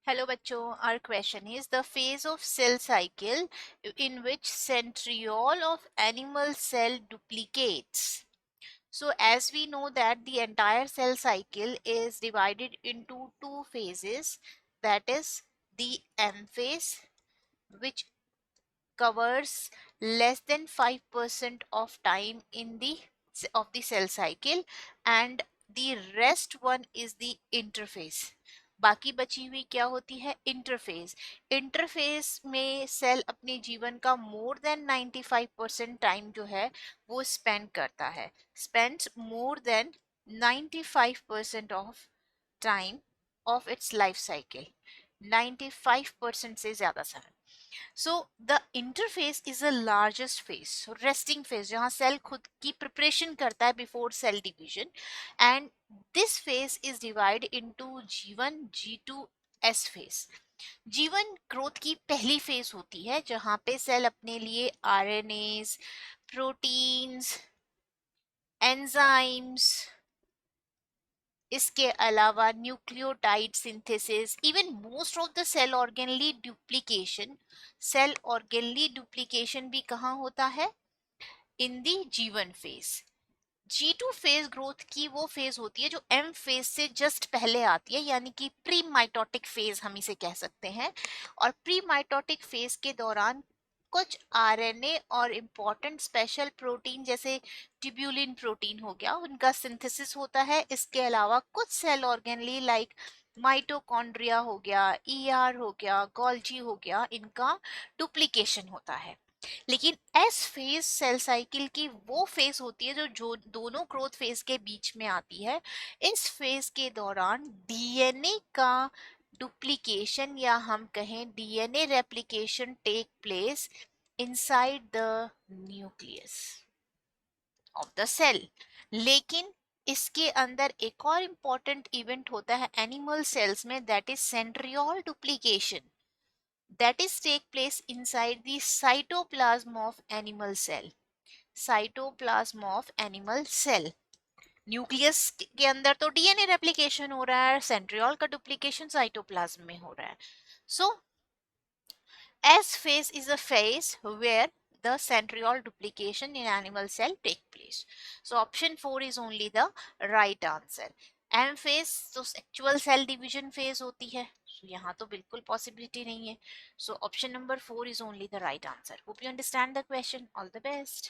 Hello bachcho, our question is the phase of cell cycle in which centriole of animal cell duplicates. So as we know that the entire cell cycle is divided into two phases, that is the M phase, which covers less than 5% of time in the cell cycle, and the rest one is the interphase. बाकी बची हुई क्या होती है? Interphase. Interphase में cell अपने जीवन का मोर देन 95% टाइम जो है वो स्पेंड करता है, spends more than 95% of time of its life cycle. 95% से ज्यादा समय. So the interface is the largest phase. So resting phase जहाँ सेल खुद की प्रिपरेशन करता है before cell division, and this phase is divided into G1, G2, S phase. G1 growth की पहली फेज होती है जहाँ पे सेल अपने लिए RNAs, प्रोटीन्स, एंजाइम्स, इसके अलावा nucleotide synthesis, even most of the cell organelle duplication भी कहाँ होता है? In the G1 phase. G2 phase growth की वो फेज होती है जो M फेज से जस्ट पहले आती है, यानी कि प्री माइटोटिक फेज हम इसे कह सकते हैं. और प्री माइटोटिक फेज के दौरान कुछ आरएनए और इम्पॉर्टेंट स्पेशल प्रोटीन जैसे ट्यूब्यूलिन प्रोटीन हो गया, उनका सिंथेसिस होता है. इसके अलावा कुछ सेल ऑर्गेनली लाइक माइटोकॉन्ड्रिया हो गया, ईआर हो गया, गोल्जी हो गया, इनका डुप्लीकेशन होता है. लेकिन एस फेज सेल साइकिल की वो फेज होती है जो दोनों ग्रोथ फेज के बीच में आती है. इस फेज के दौरान डीएनए का डुप्लीकेशन या हम कहें DNA replication take place inside the nucleus of the cell. लेकिन इसके अंदर एक और इम्पॉर्टेंट इवेंट होता है एनिमल सेल्स में, that is centriole duplication, that is take place inside the cytoplasm of animal cell. cytoplasm of animal cell. Nucleus के अंदर तो डीएनए रेप्लिकेशन हो रहा है, सेंट्रियोल का डुप्लीकेशन साइटोप्लाज्म में हो रहा है. सो S phase is a phase where the centriole duplication in animal cell take place. So option 4 is only the right answer. M phase तो sexual cell division phase होती है, so यहाँ तो बिल्कुल possibility नहीं है. So option number 4 is only the right answer. Hope you understand the question. All the best.